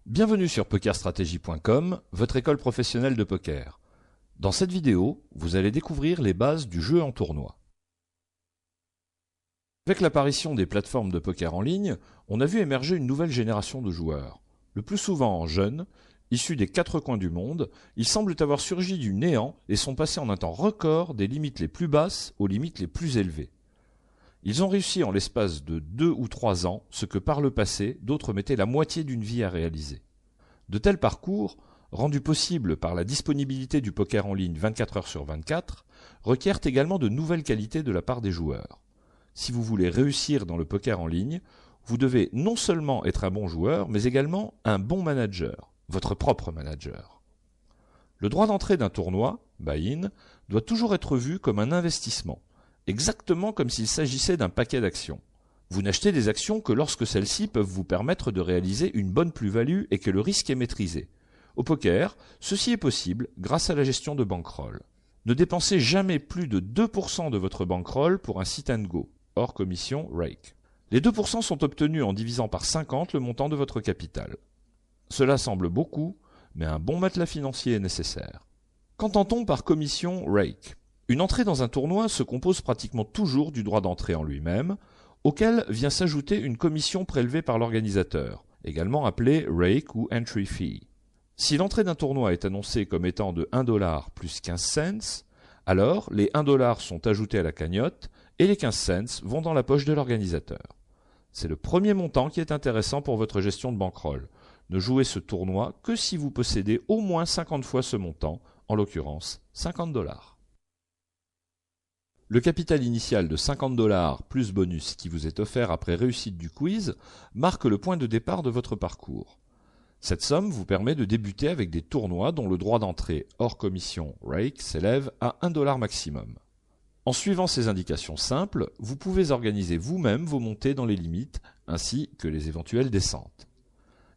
Bienvenue sur PokerStrategy.com, votre école professionnelle de poker. Dans cette vidéo, vous allez découvrir les bases du jeu en tournoi. Avec l'apparition des plateformes de poker en ligne, on a vu émerger une nouvelle génération de joueurs. Le plus souvent jeunes, issus des quatre coins du monde, ils semblent avoir surgi du néant et sont passés en un temps record des limites les plus basses aux limites les plus élevées. Ils ont réussi en l'espace de 2 ou 3 ans ce que par le passé, d'autres mettaient la moitié d'une vie à réaliser. De tels parcours, rendus possibles par la disponibilité du poker en ligne 24 heures sur 24, requièrent également de nouvelles qualités de la part des joueurs. Si vous voulez réussir dans le poker en ligne, vous devez non seulement être un bon joueur, mais également un bon manager, votre propre manager. Le droit d'entrée d'un tournoi, buy-in, doit toujours être vu comme un investissement, exactement comme s'il s'agissait d'un paquet d'actions. Vous n'achetez des actions que lorsque celles-ci peuvent vous permettre de réaliser une bonne plus-value et que le risque est maîtrisé. Au poker, ceci est possible grâce à la gestion de bankroll. Ne dépensez jamais plus de 2% de votre bankroll pour un sit and go, hors commission rake. Les 2% sont obtenus en divisant par 50 le montant de votre capital. Cela semble beaucoup, mais un bon matelas financier est nécessaire. Qu'entend-on par commission rake ? Une entrée dans un tournoi se compose pratiquement toujours du droit d'entrée en lui-même, auquel vient s'ajouter une commission prélevée par l'organisateur, également appelée rake ou entry fee. Si l'entrée d'un tournoi est annoncée comme étant de 1 $ plus 15 cents, alors les 1 $ sont ajoutés à la cagnotte et les 15 cents vont dans la poche de l'organisateur. C'est le premier montant qui est intéressant pour votre gestion de bankroll. Ne jouez ce tournoi que si vous possédez au moins 50 fois ce montant, en l'occurrence 50 $. Le capital initial de 50 $ plus bonus qui vous est offert après réussite du quiz marque le point de départ de votre parcours. Cette somme vous permet de débuter avec des tournois dont le droit d'entrée hors commission rake s'élève à 1 $ maximum. En suivant ces indications simples, vous pouvez organiser vous-même vos montées dans les limites ainsi que les éventuelles descentes.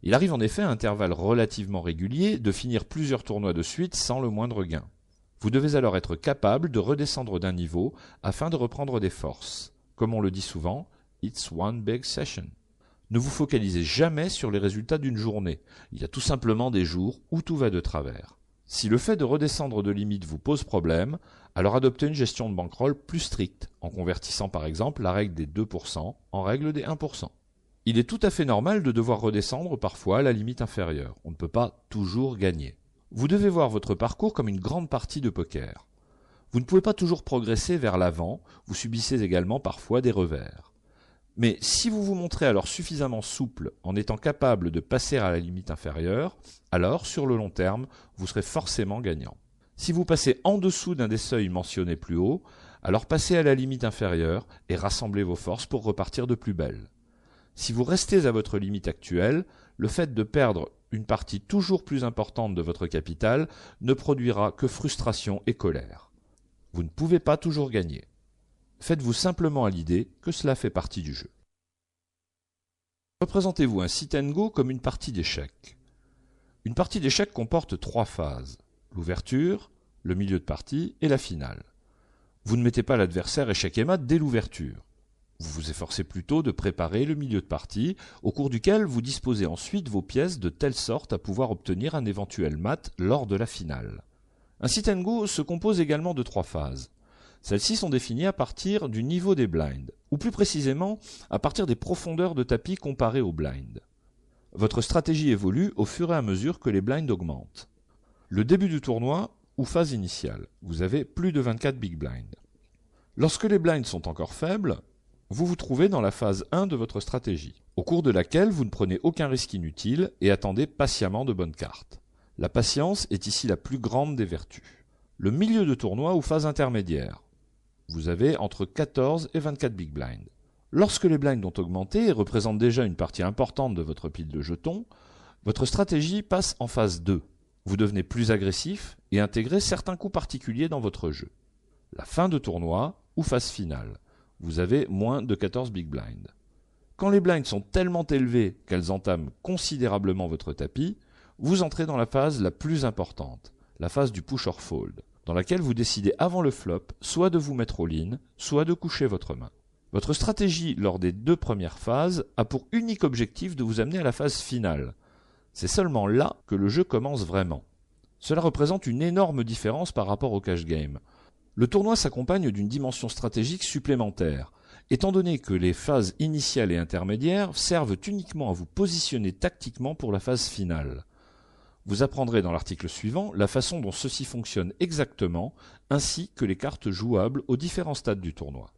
Il arrive en effet à intervalles relativement réguliers de finir plusieurs tournois de suite sans le moindre gain. Vous devez alors être capable de redescendre d'un niveau afin de reprendre des forces. Comme on le dit souvent, it's one big session. Ne vous focalisez jamais sur les résultats d'une journée. Il y a tout simplement des jours où tout va de travers. Si le fait de redescendre de limite vous pose problème, alors adoptez une gestion de bankroll plus stricte, en convertissant par exemple la règle des 2% en règle des 1%. Il est tout à fait normal de devoir redescendre parfois à la limite inférieure. On ne peut pas toujours gagner. Vous devez voir votre parcours comme une grande partie de poker. Vous ne pouvez pas toujours progresser vers l'avant, vous subissez également parfois des revers. Mais si vous vous montrez alors suffisamment souple en étant capable de passer à la limite inférieure, alors sur le long terme, vous serez forcément gagnant. Si vous passez en dessous d'un des seuils mentionnés plus haut, alors passez à la limite inférieure et rassemblez vos forces pour repartir de plus belle. Si vous restez à votre limite actuelle, le fait de perdre une partie toujours plus importante de votre capital ne produira que frustration et colère. Vous ne pouvez pas toujours gagner. Faites-vous simplement à l'idée que cela fait partie du jeu. Représentez-vous un sit and go comme une partie d'échecs. Une partie d'échecs comporte 3 phases, l'ouverture, le milieu de partie et la finale. Vous ne mettez pas l'adversaire échec et mat dès l'ouverture. Vous vous efforcez plutôt de préparer le milieu de partie, au cours duquel vous disposez ensuite vos pièces de telle sorte à pouvoir obtenir un éventuel mat lors de la finale. Un sit and go se compose également de 3 phases. Celles-ci sont définies à partir du niveau des blinds, ou plus précisément à partir des profondeurs de tapis comparées aux blinds. Votre stratégie évolue au fur et à mesure que les blinds augmentent. Le début du tournoi, ou phase initiale, vous avez plus de 24 big blinds. Lorsque les blinds sont encore faibles, vous vous trouvez dans la phase 1 de votre stratégie, au cours de laquelle vous ne prenez aucun risque inutile et attendez patiemment de bonnes cartes. La patience est ici la plus grande des vertus. Le milieu de tournoi ou phase intermédiaire. Vous avez entre 14 et 24 big blinds. Lorsque les blinds ont augmenté et représentent déjà une partie importante de votre pile de jetons, votre stratégie passe en phase 2. Vous devenez plus agressif et intégrez certains coups particuliers dans votre jeu. La fin de tournoi ou phase finale. Vous avez moins de 14 big blinds. Quand les blinds sont tellement élevés qu'elles entament considérablement votre tapis, vous entrez dans la phase la plus importante, la phase du push or fold, dans laquelle vous décidez avant le flop soit de vous mettre all-in, soit de coucher votre main. Votre stratégie lors des 2 premières phases a pour unique objectif de vous amener à la phase finale, C'est seulement là que le jeu commence vraiment. Cela représente une énorme différence par rapport au cash game. Le tournoi s'accompagne d'une dimension stratégique supplémentaire, étant donné que les phases initiales et intermédiaires servent uniquement à vous positionner tactiquement pour la phase finale. Vous apprendrez dans l'article suivant la façon dont ceci fonctionne exactement, ainsi que les cartes jouables aux différents stades du tournoi.